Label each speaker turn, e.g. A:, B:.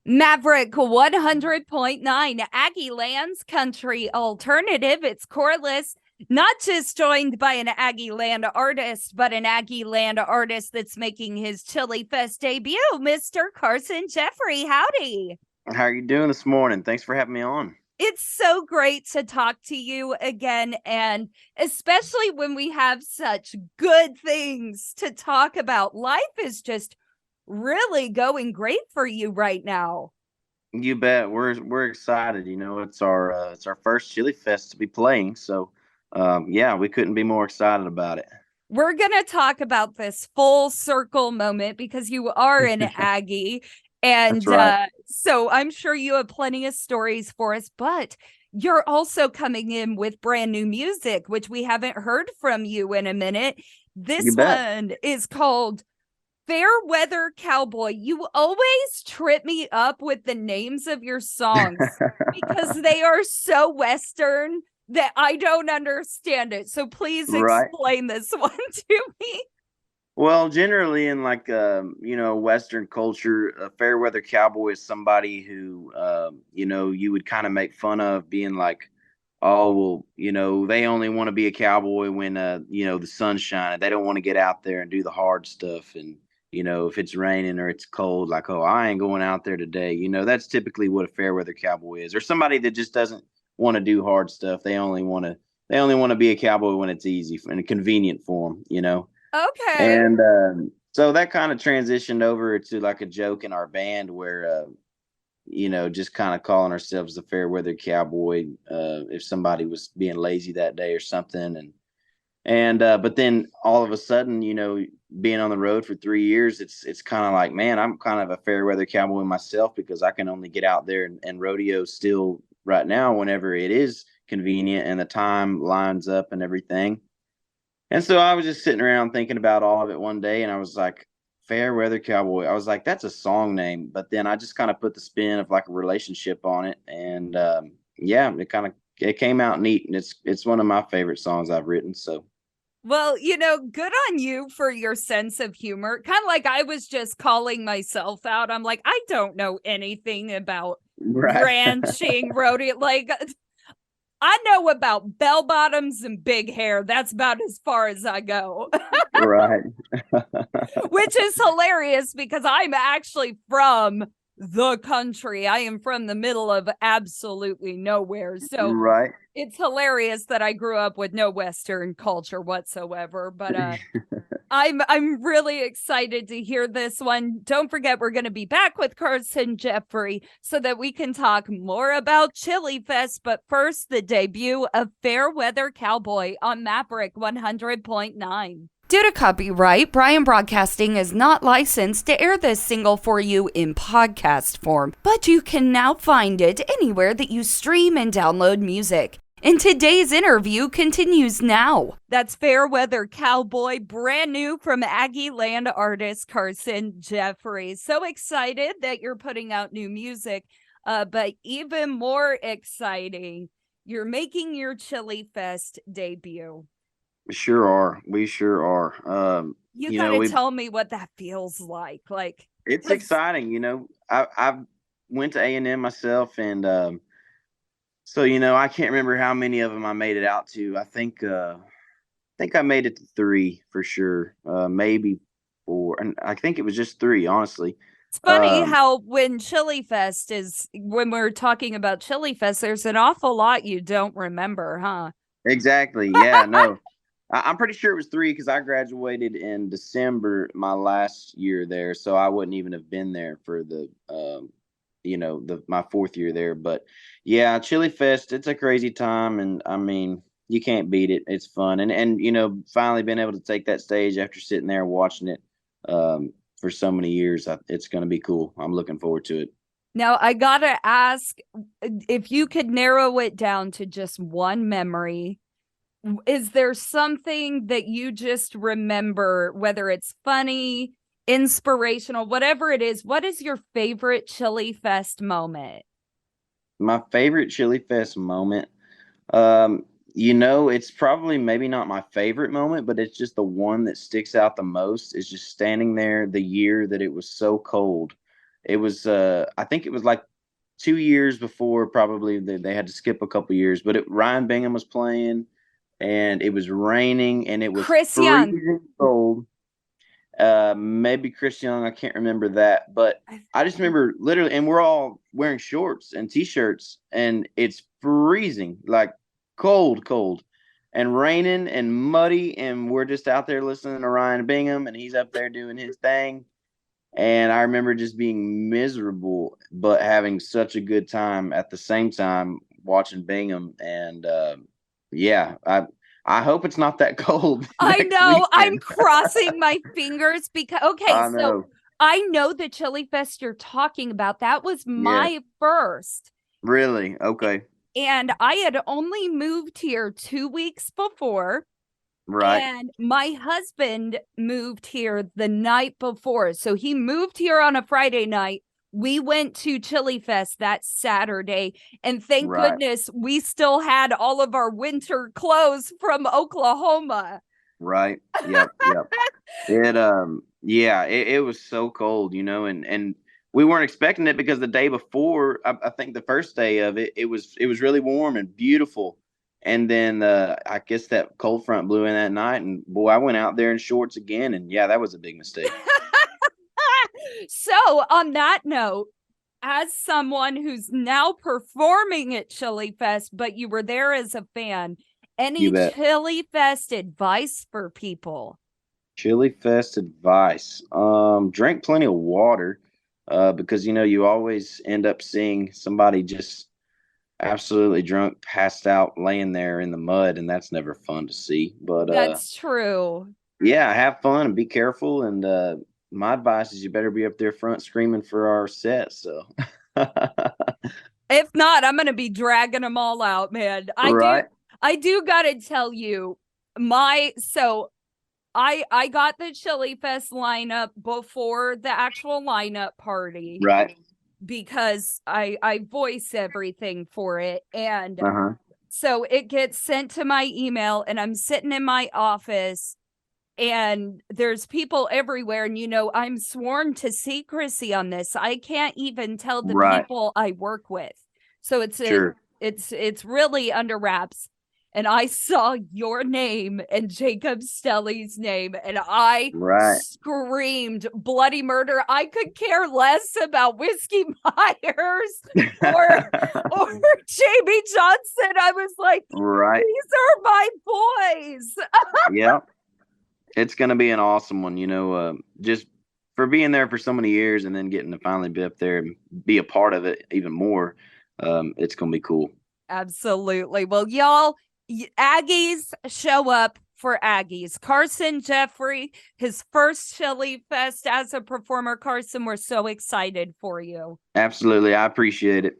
A: Maverick 100.9, Aggie Land's country alternative. It's Corliss, not just joined by an Aggie Land artist, but an Aggie Land artist that's making his Chilifest debut, Mr. Carson Jeffrey. Howdy.
B: How are you doing this morning? Thanks for having me on.
A: It's so great to talk to you again, and especially when we have such good things to talk about. Life is just really going great for you right now.
B: You bet. We're excited. It's our first Chili Fest to be playing. So, yeah, we couldn't be more excited about it.
A: We're going to talk about this full circle moment because you are an Aggie.
B: That's
A: And
B: right.
A: so I'm sure you have plenty of stories for us, but you're also coming in with brand new music, which we haven't heard from you in a minute.
B: You
A: This
B: bet.
A: one is called Fair Weather Cowboy. You always trip me up with the names of your songs because they are so Western that I don't understand it. So please
B: Right.
A: explain this one to me.
B: Well, generally in Western culture, a fair weather cowboy is somebody who, you would kind of make fun of being like, oh, well, they only want to be a cowboy when, the sun's shining. They don't want to get out there and do the hard stuff. And, if it's raining or it's cold, like, oh, I ain't going out there today. That's typically what a fair weather cowboy is, or somebody that just doesn't want to do hard stuff. They only want to be a cowboy when it's easy and convenient for them.
A: Okay.
B: And so that kind of transitioned over to like a joke in our band where, just kind of calling ourselves the Fairweather Cowboy if somebody was being lazy that day or something. But then all of a sudden, being on the road for 3 years, it's kind of like, man, I'm kind of a Fairweather Cowboy myself because I can only get out there and rodeo still right now whenever it is convenient and the time lines up and everything. And so I was just sitting around thinking about all of it one day, and I was like, Fair Weather Cowboy. I was like, that's a song name. But then I just kind of put the spin of like a relationship on it. And yeah, it came out neat. And it's one of my favorite songs I've written. So
A: Well, good on you for your sense of humor. Kind of like I was just calling myself out. I'm like, I don't know anything about
B: right.
A: ranching, rodeo. Like, I know about bell bottoms and big hair. That's about as far as I go,
B: Right.
A: which is hilarious because I'm actually from the country. I am from the middle of absolutely nowhere. So
B: Right.
A: it's hilarious that I grew up with no Western culture whatsoever. But I'm really excited to hear this one. Don't forget, we're going to be back with Carson Jeffrey so that we can talk more about Chilifest. But first, the debut of Fair Weather Cowboy on Maverick 100.9. Due to copyright, Brian Broadcasting is not licensed to air this single for you in podcast form, but you can now find it anywhere that you stream and download music. And today's interview continues now. That's Fairweather Cowboy, brand new from Aggie Land artist Carson Jeffrey. So excited that you're putting out new music, but even more exciting, you're making your Chilifest debut.
B: We sure are. We sure are.
A: You
B: You
A: got
B: know,
A: to
B: we
A: tell me what that feels like.
B: It's
A: 'Cause
B: exciting. I went to A&M myself, and so I can't remember how many of them I made it out to. I think I made it to three for sure, maybe four, and I think it was just three, honestly.
A: it's funny
B: Um,
A: how when we're talking about Chilifest, there's an awful lot you don't remember, huh?
B: exactly, yeah, no, I'm pretty sure it was three because I graduated in December my last year there, so I wouldn't even have been there for the my fourth year there. But yeah, Chili Fest, it's a crazy time, and I mean, you can't beat it. It's fun, and finally being able to take that stage after sitting there and watching it for so many years, it's going to be cool. I'm looking forward to it.
A: Now, I gotta ask if you could narrow it down to just one memory. Is there something that you just remember, whether it's funny, inspirational, whatever it is? What is your favorite Chili Fest moment?
B: My favorite Chili Fest moment, it's probably maybe not my favorite moment, but it's just the one that sticks out the most is just standing there the year that it was so cold. It was I think it was like 2 years before, probably they had to skip a couple years, but Ryan Bingham was playing, and it was raining, and it was
A: Chris Young.
B: freezing cold. Maybe Chris Young, I can't remember that, but I just remember literally, and we're all wearing shorts and t-shirts, and it's freezing, like cold, and raining and muddy, and we're just out there listening to Ryan Bingham, and he's up there doing his thing. And I remember just being miserable, but having such a good time at the same time watching Bingham. And yeah, I hope it's not that cold.
A: I
B: next
A: know.
B: weekend.
A: I'm crossing my fingers because
B: I know.
A: I know the Chilifest you're talking about. That was my first.
B: Really? Okay.
A: And I had only moved here 2 weeks before.
B: Right.
A: And my husband moved here the night before. So he moved here on a Friday night. We went to Chilifest that Saturday. And thank goodness we still had all of our winter clothes from Oklahoma.
B: Right. Yep. It was so cold, and we weren't expecting it, because the day before, I think the first day of it, it was really warm and beautiful. And then I guess that cold front blew in that night, and boy, I went out there in shorts again, and yeah, that was a big mistake.
A: So on that note, as someone who's now performing at Chilifest, but you were there as a fan, any Chilifest advice for people?
B: Chilifest advice. Drink plenty of water, because you always end up seeing somebody just absolutely drunk, passed out, laying there in the mud, and that's never fun to see. But
A: that's true.
B: Yeah, have fun and be careful. And my advice is you better be up there front screaming for our set. So
A: if not, I'm gonna be dragging them all out, man. I do gotta tell you, I got the Chilifest lineup before the actual lineup party.
B: Right.
A: Because I voice everything for it. And so it gets sent to my email, and I'm sitting in my office, and there's people everywhere. And, I'm sworn to secrecy on this. I can't even tell the people I work with. So it's really under wraps. And I saw your name and Jacob Stelly's name, and I screamed bloody murder. I could care less about Whiskey Myers or Jamie Johnson. I was like, these are my boys.
B: Yeah. It's going to be an awesome one, just for being there for so many years and then getting to finally be up there and be a part of it even more. It's going to be cool.
A: Absolutely. Well, y'all, Aggies show up for Aggies. Carson Jeffrey, his first Chilifest as a performer. Carson, we're so excited for you.
B: Absolutely. I appreciate it.